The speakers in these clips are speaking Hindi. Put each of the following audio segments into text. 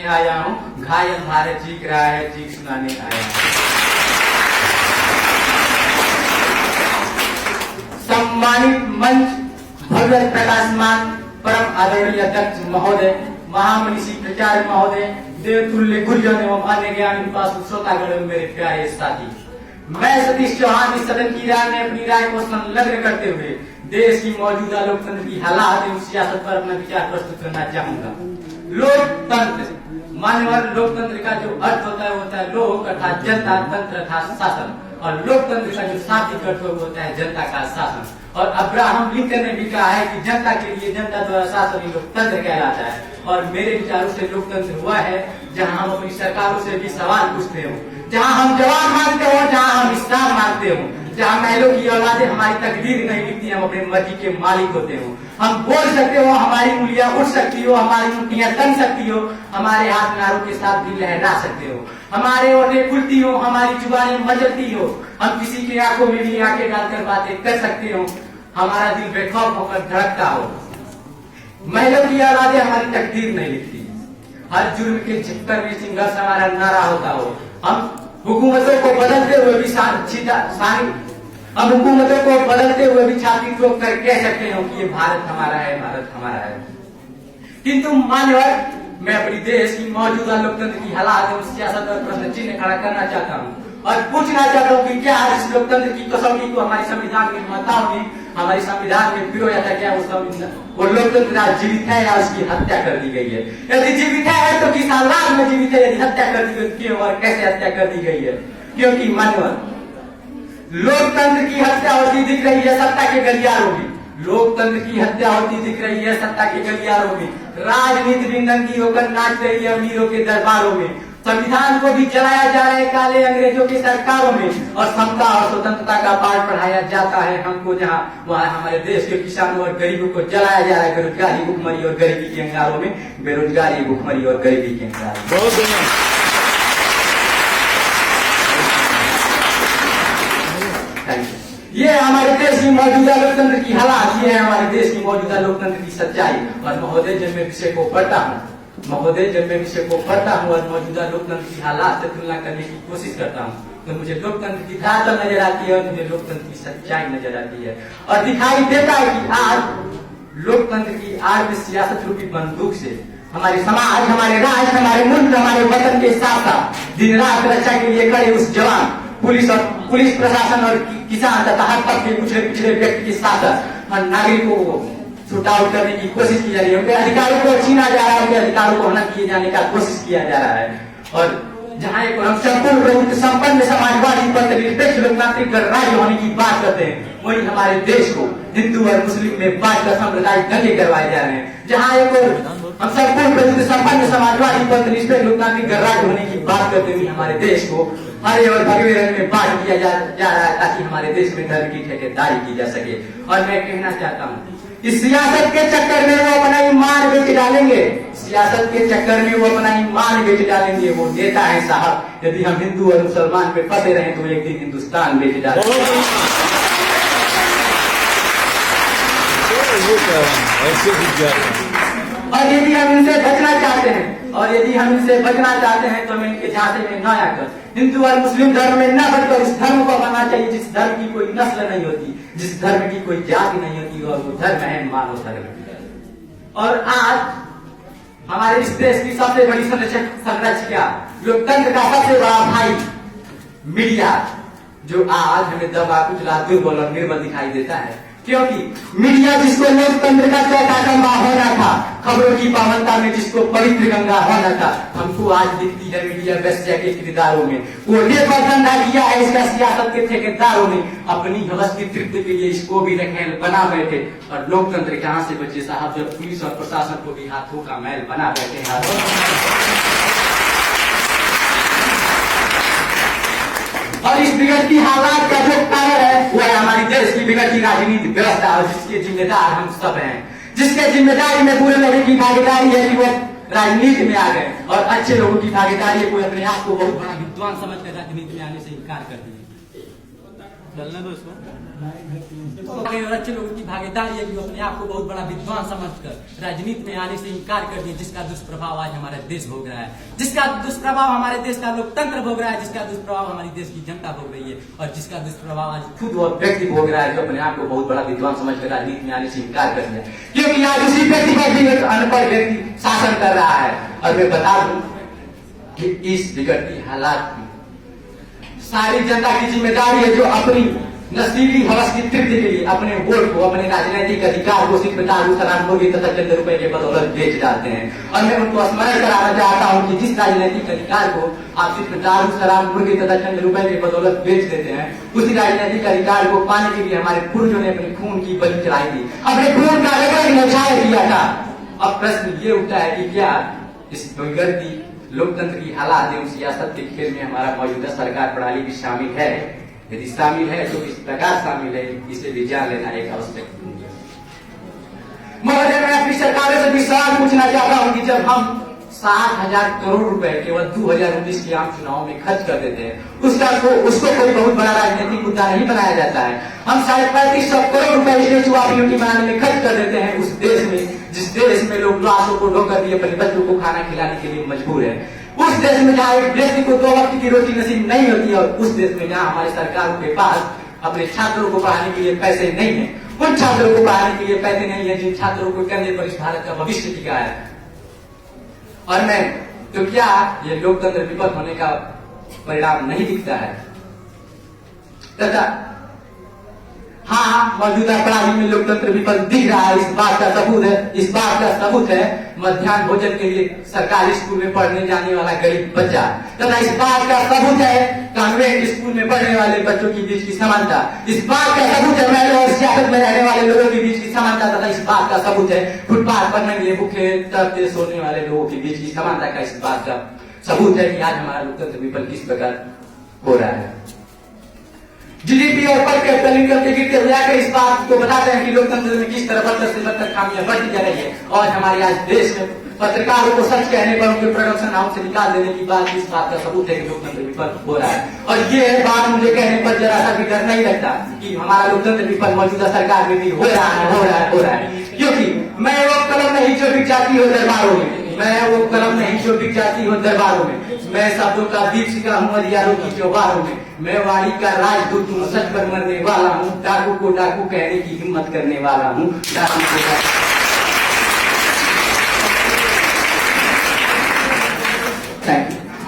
आया हूँ, घायल भारत चीख रहा है, चीख सुनाने आया हूँ। सम्मानित मंच, भगवत प्रकाशमान, परम आदरणीय अध्यक्ष महोदय, महामनीषी प्रचारक महोदय, देवतुल्य गुरुजन एवं अन्य ज्ञान उपासक श्रोतागण एवं मेरे प्यारे साथी, मैं सतीश चौहान इस सदन की राय में अपनी राय को संलग्न करते हुए देश की मौजूदा लोकतंत्र की हालात एवं सियासत पर अपना विचार प्रस्तुत करना चाहूंगा। लोकतंत्र, मान्यवर, लोकतंत्र का जो अर्थ होता है लोक अर्थात जनता, तंत्र अर्थात शासन, और लोकतंत्र का जो शाब्दिक अर्थ होता है जनता का शासन। और अब्राहम लिंकन ने भी कहा है कि जनता के लिए जनता द्वारा शासन ही लोकतंत्र कहलाता है। और मेरे विचारों से लोकतंत्र वह है जहां हम अपनी सरकारों से भी सवाल पूछते हो, जहां हम जवाब मांगते हो, जहां हम इस्लाम मांगते हो, जहां महलों की औलादें हमारी तकदीर नहीं लिखती, हम अपने मर्जी के मालिक होते हो। हम बोल सकते हो, हमारी उंगलियां उठ सकती हो, हमारी मुट्ठियां तन सकती हो, हमारे हाथ नारों के साथ भी लहरा सकते हो, हमारे ओठे खुलती हो, हमारी जुबानें मचलती हो, हम किसी की आंखों में भी आंखें डालकर बातें कर सकते हो, हमारा दिल बेखौफ होकर धड़कता हो। महलों की औलादें हमारी तकदीर नहीं लिखती, हर जुर्म के चक्कर में संघर्ष हमारा नारा होता हो। हम हुकूमतों को बदलते हुए भी छाती ठोक कर कह सकते हो कि ये भारत हमारा है, भारत हमारा है। किंतु मान्यवर, मैं अपनी देश की मौजूदा लोकतंत्र की हालात एवं सियासत पर प्रश्न चिन्ह खड़ा करना चाहता हूँ और पूछना चाहता हूँ कि क्या इस लोकतंत्र की कसौटी को हमारे संविधान के महताओं ने हमारे संविधान में पिरोया था? क्या वो लोकतंत्र आज जीवित है या उसकी हत्या कर दी गई है? यदि जीवित है तो किस हालात में जीवित है? यदि हत्या कर दी गई क्यों और कैसे हत्या कर दी गई है? क्योंकि मान्यवर, लोकतंत्र की हत्या होती दिख रही है सत्ता के गलियारों में, लोकतंत्र की हत्या होती दिख रही है सत्ता के गलियारों में, राजनीति भी नंगी होकर नाच रही है अमीरों के दरबारों में, संविधान को भी जलाया जा रहा है काले अंग्रेजों की सरकारों में, और समता और स्वतंत्रता का पाठ पढ़ाया जाता है हमको जहां वहां हमारे देश के किसानों और गरीबों को जलाया जा रहा है बेरोजगारी, भुखमरी और गरीबी के अंगारों में, बेरोजगारी, भुखमरी और गरीबी के अंगारों। ये हमारे देश की मौजूदा लोकतंत्र की हालात, ये है हमारे देश की मौजूदा लोकतंत्र की सच्चाई। और महोदय, जब मैं विषय को पढ़ता हूँ और मौजूदा लोकतंत्र की हालात से तुलना करने की कोशिश करता हूँ तो मुझे लोकतंत्र की धरातल नजर आती है और मुझे लोकतंत्र की सच्चाई नजर आती है और दिखाई देता है कि आज लोकतंत्र की आड़ में सियासत रूपी बंदूक से हमारे समाज, हमारे राज्य, हमारे मुल्क, हमारे वतन के साथ साथ दिन रात रक्षा के लिए खड़े उस जवान, पुलिस प्रशासन और किसान तथा हर तबके के पिछड़े व्यक्ति के साथ साथ नागरिकों को शूट आउट करने की कोशिश की जा रही है, उनके अधिकारों को छीना जा रहा है, उनके अधिकारों को हनन किए जाने का कोशिश किया जा रहा है। और जहां एक हम संपूर्ण संपन्न समाजवादी पर निरपेक्ष लोकतांत्रिक राज्य होने की बात करते हैं, वही हमारे देश को हिंदू और मुस्लिम में बांटकर सांप्रदायिक दंगे करवाए जा रहे हैं। जहां एक हम संपूर्ण संपन्न समाजवादी पर निरपेक्ष लोकतांत्रिक राज्य होने की बात करते हुए हमारे देश को हरे और भगवे रंग में बांट दिया जा रहा है ताकि हमारे देश में धर्म की ठेकेदारी की जा सके। और मैं कहना चाहता हूँ, इस सियासत के चक्कर में वो अपना ईमान बेच डालेंगे, सियासत के चक्कर में वो अपना ईमान बेच डालेंगे। वो नेता है साहब, यदि हम हिंदू और मुसलमान पे फंसे रहे तो एक दिन हिंदुस्तान बेच डालेंगे। और यदि हम इनसे बचना चाहते हैं तो हमें इनके झांसे में न आकर हिंदू और मुस्लिम धर्म में न बढ़कर इस धर्म को अपनाना चाहिए जिस धर्म की कोई नस्ल नहीं होती, जिस धर्म की कोई जाति नहीं होती, और वो धर्म है मानव धर्म। और आज हमारे इस देश की सबसे बड़ी संरक्षिका, लोकतंत्र का सबसे बड़ा भाई मीडिया, जो आज हमें दबा कुचला, दुर्बल और निर्बल दिखाई देता है। क्योंकि मीडिया जिसको लोकतंत्र का चौथा खंभा होना था, खबरों की पावनता में जिसको पवित्र गंगा होना था, हमको आज दिखती है मीडिया वेश्या के किरदारों में, कोने पर धंधा किया है इसका सियासत के ठेकेदारों ने, अपनी हवस की तृप्ति के लिए इसको भी रखेल बना बैठे। और लोकतंत्र कहाँ से बचे साहब, जब पुलिस और प्रशासन को भी हाथों का मैल बना बैठे हैं। और इस बिगड़ती हालात का जो कारण है वो है हमारी देश की बिगड़ती राजनीतिक व्यवस्था, और जिसके जिम्मेदार हम सब हैं, जिसके जिम्मेदारी में पूरे लोगों की भागीदारी है कि वो राजनीति में आ गए, और अच्छे लोगों की भागीदारी है कोई अपने आप को बहुत बड़ा विद्वान समझकर राजनीति में आने से इनकार कर दिए। चलने दो इसको। अच्छे लोगों की भागीदारी है जो अपने आप को बहुत बड़ा विद्वान समझकर राजनीति में आने से इनकार कर दिए, जिसका दुष्प्रभाव आज हमारा देश भोग रहा है, जिसका दुष्प्रभाव हमारे देश का लोकतंत्र भोग रहा है, जिसका दुष्प्रभाव हमारी देश की जनता भोग रही है, और जिसका दुष्प्रभाव आज खुद वो व्यक्ति भोग रहा है जो अपने आप को बहुत बड़ा विद्वान समझकर राजनीति में आने से इनकार कर दिया, क्योंकि आज उसी व्यक्ति पर भी एक अनपढ़ व्यक्ति शासन कर रहा है। और मैं बता दूं कि इस बिगड़ती हालात की सारी जनता की जिम्मेदारी है, जो अपनी नस्लीली हवस की तृप्ति के लिए अपने वोट को, अपने राजनीतिक अधिकार को सिर्फ दारू शराब मुर्गी तथा चंद रुपए के बदौलत बेच डालते हैं। और मैं उनको स्मरण कराना चाहता हूँ कि जिस राजनीतिक अधिकार को आप सिर्फ दारू शराब मुर्गी तथा चंद रुपए के बदौलत बेच देते हैं, उसी राजनीतिक अधिकार को पाने के लिए हमारे पूर्वजों ने अपने खून की बलि चढ़ाई थी, अपने खून का रगड़ न्यौछावर किया था। अब प्रश्न ये उठता है कि क्या इस बिगड़ती लोकतंत्र की हालात एवं सियासत के खेल में हमारा मौजूदा सरकार प्रणाली भी शामिल है? यदि शामिल है तो किस प्रकार शामिल है, इसे भी जान लेना एक आवश्यक है। महोदय, मैं अपनी सरकार से भी सवाल पूछना चाहता हूँ कि जब हम 60,000 करोड़ रुपए केवल 2019 के आम चुनाव में खर्च कर देते हैं, उसको कोई बहुत बड़ा राजनीतिक मुद्दा नहीं बनाया जाता है। हम 3500 करोड़ रुपए स्टेचू ऑफ यूनिटी बनाने में खर्च कर देते हैं, उस देश में जिस देश में लोग लाशों को ढोकर दिए अपने बच्चों को खाना खिलाने के लिए मजबूर है, उस देश में जहाँ एक व्यक्ति को 2 वक्त की रोटी नसीब नहीं होती है, और उस देश में जहाँ हमारी सरकार के पास अपने छात्रों को पढ़ाने के लिए पैसे नहीं है, उन छात्रों को पढ़ाने के लिए पैसे नहीं है जिन छात्रों को कंधे पर इस भारत का भविष्य टिका है। और मैं तो क्या ये लोकतंत्र विफल होने का परिणाम नहीं दिखता है? तथा हाँ, मौजूदा प्रणाली में लोकतंत्र विफल दिख रहा है, इस बात का सबूत है मध्याह्न भोजन के लिए सरकारी स्कूल में पढ़ने जाने वाला गरीब बच्चा, तथा इस बात का सबूत है कॉन्वेंट स्कूल में पढ़ने वाले बच्चों के बीच की समानता, इस बात का सबूत है महिला और सियासत में रहने वाले लोगों के बीच की समानता, तथा इस बात का सबूत है फुटपाथ पर नंगे भूखे तड़पते सोने वाले लोगों के बीच की समानता का इस बात का सबूत है कि आज हमारा लोकतंत्र विफल किस प्रकार हो रहा है। जीडीपी और पर कैपिटल इनकम के गिरते हुए आकर इस बात को बताते हैं कि लोकतंत्र में किस तरह बदतर से बदतर खामियां बढ़ती जा रही है, और हमारे आज देश में पत्रकारों को सच कहने पर उनके प्रोडक्शन हाउस से निकाल देने की बात इस बात का सबूत है कि लोकतंत्र विफल हो रहा है। और ये बात मुझे कहने पर जरा सा भी डर नहीं लगता कि हमारा लोकतंत्र विफल मौजूदा सरकार में भी हो रहा है, क्योंकि मैं वो कलम नहीं जो बिक जाती हो दरबारों में, मैं शब्दों का दीक्षिका हूँ हथियारों की चौबारों में, मैं वाणी का राजदूत हूँ, सच पर मरने वाला हूँ, डाकू को डाकू कहने की हिम्मत करने वाला हूँ,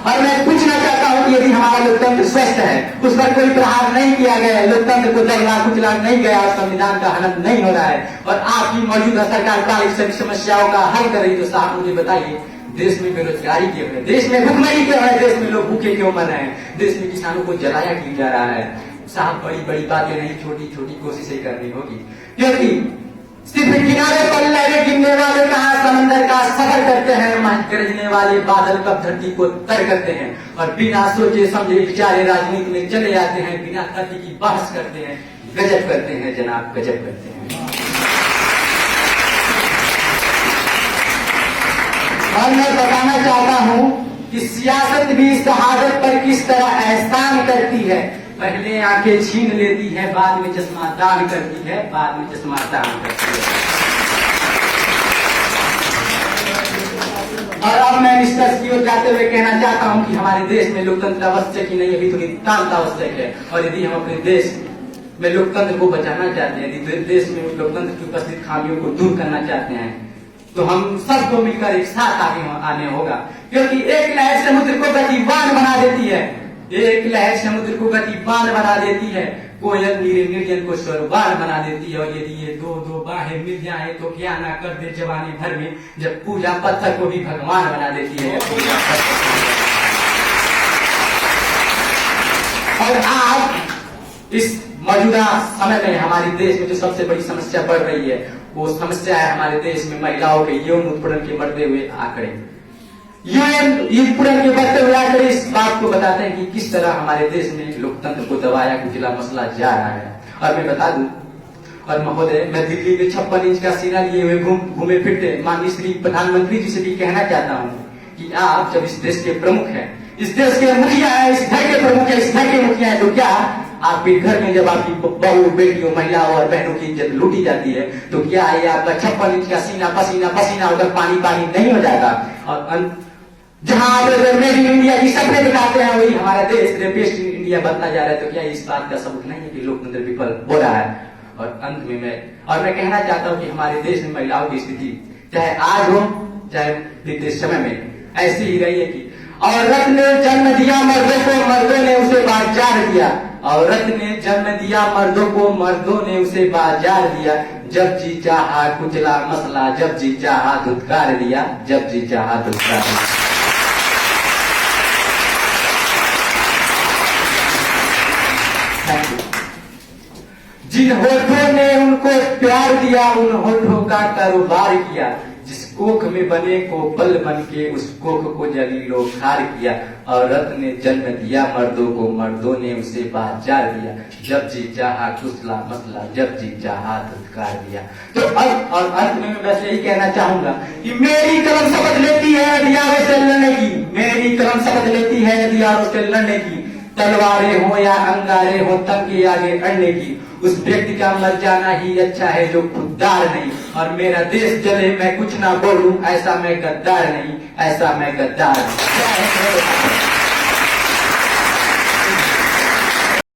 और मैं पूछना चाहता हूँ कि यदि हमारा लोकतंत्र स्वस्थ है, उस पर कोई प्रहार नहीं किया गया है, लोकतंत्र को दबला कुचला नहीं गया, संविधान का हनन नहीं हो रहा है, और आपकी मौजूदा सरकार कालिक सभी समस्याओं का हल कर रही, तो साहब मुझे बताइए देश में बेरोजगारी क्यों है, देश में भुखमरी क्यों है, देश में लोग भूखे क्यों मर रहे हैं, देश में किसानों को जलाया क्यों जा रहा है? साहब बड़ी बड़ी बातें नहीं, छोटी छोटी कोशिशें करनी होगी, क्योंकि सिर्फ किनारे पर लहरें गिरने वाले कहाँ समंदर का सफर करते हैं, गरजने वाले बादल कब धरती को तर करते हैं, और बिना सोचे समझे विचारे राजनीति में चले जाते हैं, बिना तर्क की बहस करते हैं, गजब करते हैं जनाब, गजब करते हैं। और मैं बताना चाहता हूँ कि सियासत भी शहादत पर किस तरह एहसान करती है, पहले आंखें छीन लेती है, बाद में चश्मा दान करती है, और अब मैं निष्कर्ष की ओर जाते हुए कहना चाहता हूं कि हमारे देश में लोकतंत्र आवश्यक ही नहीं, अभी तो नितांत आवश्यक है, और यदि हम अपने देश में लोकतंत्र को बचाना चाहते हैं, यदि देश में लोकतंत्र की उपस्थित खामियों को दूर करना चाहते हैं, तो हम सबको मिलकर एक साथ आगे आने होगा, क्योंकि एक लहर समुद्र को गतिवान बना देती है, कोयल नीरे निर्जन को स्वरवान बना देती है, और यदि ये दो दो बाहें मिल जाए तो क्या ना कर दे जवानी भर में, जब पूजा पत्थर को भी भगवान बना देती है। और आज इस मौजूदा समय में हमारे देश में जो सबसे बड़ी समस्या बढ़ रही है, वो समस्या है हमारे देश में महिलाओं के यौन उत्पीड़न के बढ़ते हुए आंकड़े। उत्पीड़न के बढ़ते हुए आंकड़े इस बात को बताते हैं कि किस तरह हमारे देश में लोकतंत्र को दबाया कुचला मसला जा रहा है। और मैं बता दूं, और महोदय, मैं दिल्ली में 56 इंच का सीना लिए हुए घूमे फिरते माननीय श्री प्रधानमंत्री जी से भी कहना चाहता हूँ कि आप जब इस देश के प्रमुख हैं, इस देश के मुखिया है, इस घर के प्रमुख है, इस घर के मुखिया है, तो क्या आपके घर में जब आपकी बहू बेटियों महिलाओं और बहनों की इज्जत लूटी जाती है तो क्या ये आपका 56 इंच का सीना पसीना पसीना होकर पानी पानी नहीं हो जाता? और जहां मेड इन इंडिया की सपने दिखाते हैं वही हमारा देश रेपिस्ट इंडिया बनता जा रहा है, तो क्या इस बात का सबूत नहीं है कि लोकतंत्र विफल हो रहा है? और अंत में मैं कहना चाहता हूं कि हमारे देश में महिलाओं की स्थिति चाहे आज हो चाहे बीते समय में ऐसी ही रही है कि औरत ने जन्म दिया मर्दों को, मर्दों ने उसे बाजार दिया। औरत ने जन्म दिया मर्दों को, मर्दों ने उसे बाजार दिया। जब जी चाहा कुचला मसला, जब जी चाहा धुतकार दिया, जब जी चाहा धुतकार दिया। जिन होठों ने उनको प्यार दिया उन होठों का कारोबार किया। जिस कोख में बने को बल बन के उस कोख को जलीलो खार किया। औरत ने जन्म दिया मर्दों को, मर्दों ने उसे बाजार दिया। जब जी चाहा कुचला मसला, जब जी चाहा धुतकार दिया। तो अब और अंत में मैं बस यही कहना चाहूंगा कि मेरी कलम शपथ लेती है हथियारों से लड़ने की, मेरी कलम शपथ लेती है हथियारों से लड़ने की। तलवारें हो या अंगारे हो तंग के आगे अड़ने की। उस व्यक्ति का मर जाना ही अच्छा है जो खुददार नहीं। और मेरा देश जले मैं कुछ ना बोलूं, ऐसा मैं गद्दार नहीं, ऐसा मैं गद्दार नहीं।